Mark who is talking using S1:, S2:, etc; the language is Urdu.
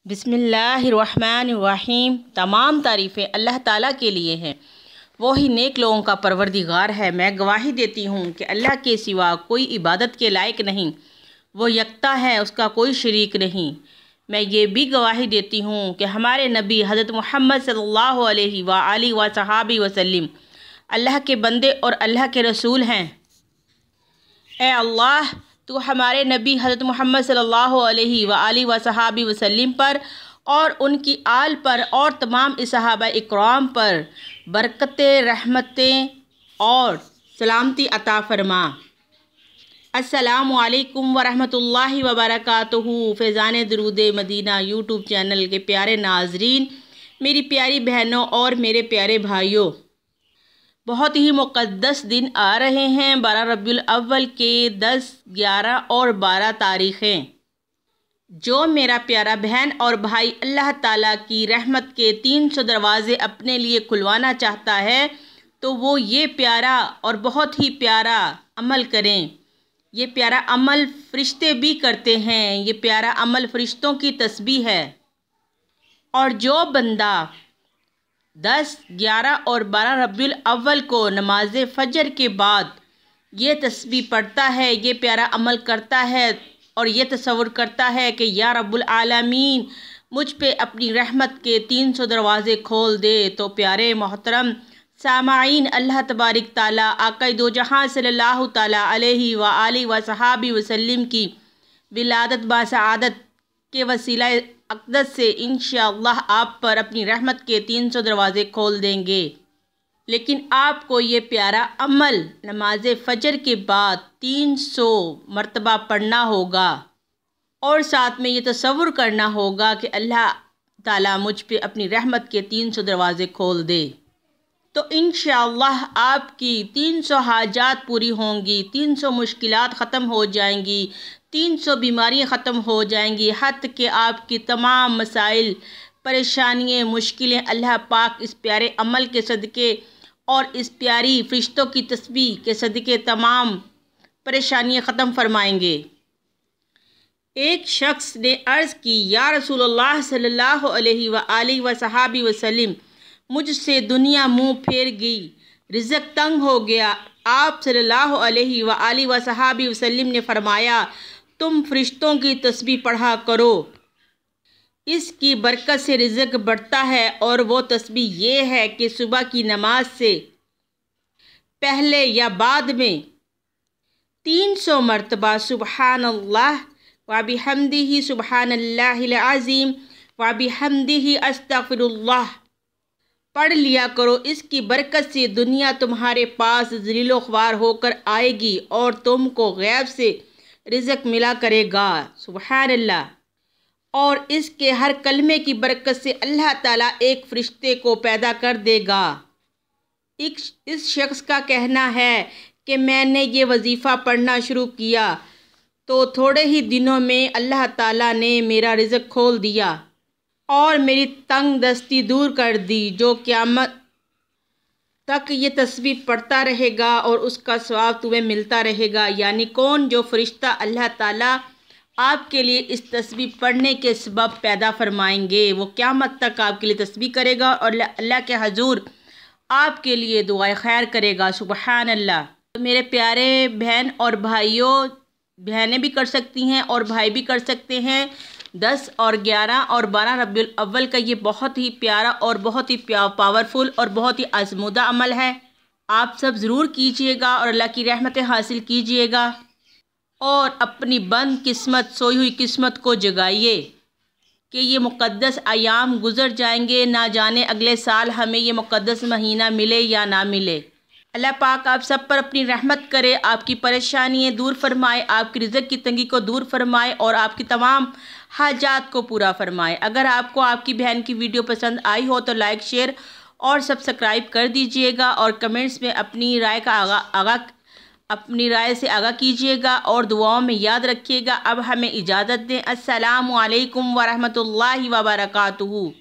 S1: بسم اللہ الرحمن الرحیم۔ تمام تعریفیں اللہ تعالیٰ کے لیے ہیں، وہی نیک لوگوں کا پروردگار ہے۔ میں گواہی دیتی ہوں کہ اللہ کے سوا کوئی عبادت کے لائق نہیں، وہ یکتا ہے، اس کا کوئی شریک نہیں۔ میں یہ بھی گواہی دیتی ہوں کہ ہمارے نبی حضرت محمد صلی اللہ علیہ وآلہ وصحبہ وسلم اللہ کے بندے اور اللہ کے رسول ہیں۔ اے اللہ، تو ہمارے نبی حضرت محمد صلی اللہ علیہ وآلہ وصحبہ وسلم پر اور ان کی آل پر اور تمام صحابہ اکرام پر برکتیں، رحمتیں اور سلامتی عطا فرما۔ السلام علیکم ورحمۃ اللہ وبرکاتہ۔ فیضان درود مدینہ یوٹیوب چینل کے پیارے ناظرین، میری پیاری بہنوں اور میرے پیارے بھائیوں، بہت ہی مقدس دن آ رہے ہیں۔ 12 ربیع الاول کے 10، 11 اور 12 تاریخیں۔ جو میرا پیارا بہن اور بھائی اللہ تعالیٰ کی رحمت کے 300 دروازے اپنے لیے کھلوانا چاہتا ہے تو وہ یہ پیارا اور بہت ہی پیارا عمل کریں۔ یہ پیارا عمل فرشتے بھی کرتے ہیں، یہ پیارا عمل فرشتوں کی تسبیح ہے۔ اور جو بندہ 10، 11 اور 12 ربیع الاول کو نماز فجر کے بعد یہ تسبیح پڑھتا ہے، یہ پیارا عمل کرتا ہے اور یہ تصور کرتا ہے کہ یا رب العالمین مجھ پہ اپنی رحمت کے 300 دروازے کھول دے، تو پیارے محترم سامعین، اللہ تبارک تعالیٰ آقا دو جہاں صلی اللہ تعالیٰ علیہ وآلہ وصحبہ وسلم کی ولادت باسعادت کے وسیلہ اقدس سے انشاءاللہ آپ پر اپنی رحمت کے 300 دروازے کھول دیں گے۔ لیکن آپ کو یہ پیارا عمل نماز فجر کے بعد 300 مرتبہ پڑھنا ہوگا اور ساتھ میں یہ تصور کرنا ہوگا کہ اللہ تعالیٰ مجھ پہ اپنی رحمت کے 300 دروازے کھول دے، تو انشاءاللہ آپ کی 300 حاجات پوری ہوں گی، 300 مشکلات ختم ہو جائیں گی، 300 بیماریاں ختم ہو جائیں گی، حتیٰ کہ آپ کی تمام مسائل، پریشانیاں، مشکلیں اللہ پاک اس پیارے عمل کے صدقے اور اس پیاری فرشتوں کی تسبیح کے صدقے تمام پریشانیاں ختم فرمائیں گے۔ ایک شخص نے عرض کی، یا رسول اللہ صلی اللہ علیہ وآلہ وصحبہ وسلم، مجھ سے دنیا منہ پھیر گئی، رزق تنگ ہو گیا۔ آپ صلی اللہ علیہ وآلہ وصحبہ وسلم نے فرمایا، تم فرشتوں کی تسبیح پڑھا کرو، اس کی برکت سے رزق بڑھتا ہے۔ اور وہ تسبیح یہ ہے کہ صبح کی نماز سے پہلے یا بعد میں 300 مرتبہ سبحان اللہ وبحمدہ سبحان اللہ العظیم وبحمدہ استغفر اللہ پڑھ لیا کرو۔ اس کی برکت سے دنیا تمہارے پاس ذلیل و خوار ہو کر آئے گی اور تم کو غیب سے رزق ملا کرے گا۔ سبحان اللہ۔ اور اس کے ہر کلمے کی برکت سے اللہ تعالیٰ ایک فرشتے کو پیدا کر دے گا۔ اس شخص کا کہنا ہے کہ میں نے یہ وظیفہ پڑھنا شروع کیا تو تھوڑے ہی دنوں میں اللہ تعالیٰ نے میرا رزق کھول دیا اور میری تنگ دستی دور کر دی۔ جو قیامت تک یہ تسبیح پڑھتا رہے گا اور اس کا ثواب تمہیں ملتا رہے گا۔ یعنی کون؟ جو فرشتہ اللہ تعالیٰ آپ کے لیے اس تسبیح پڑھنے کے سبب پیدا فرمائیں گے، وہ قیامت تک آپ کے لیے تسبیح کرے گا اور اللہ کے حضور آپ کے لیے دعائے خیر کرے گا۔ سبحان اللہ۔ تو میرے پیارے بہن اور بھائیوں، بہنیں بھی کر سکتی ہیں اور بھائی بھی کر سکتے ہیں۔ 10 اور 11 اور 12 ربیع الاول کا یہ بہت ہی پیارا اور بہت ہی پاورفل اور بہت ہی آزمودہ عمل ہے۔ آپ سب ضرور کیجئے گا اور اللہ کی رحمتیں حاصل کیجئے گا اور اپنی بند قسمت، سوئی ہوئی قسمت کو جگائیے کہ یہ مقدس ایام گزر جائیں گے، نہ جانے اگلے سال ہمیں یہ مقدس مہینہ ملے یا نہ ملے۔ اللہ پاک آپ سب پر اپنی رحمت کرے، آپ کی پریشانیاں دور فرمائے، آپ کی رزق کی تنگی کو دور فرمائے اور آپ کی تمام حاجات کو پورا فرمائے۔ اگر آپ کو آپ کی بہن کی ویڈیو پسند آئی ہو تو لائک، شیئر اور سبسکرائب کر دیجئے گا اور کمنٹس میں اپنی رائے سے آگاہ کیجئے گا اور دعاؤں میں یاد رکھیے گا۔ اب ہمیں اجازت دیں۔ السلام علیکم ورحمۃ اللہ وبرکاتہ۔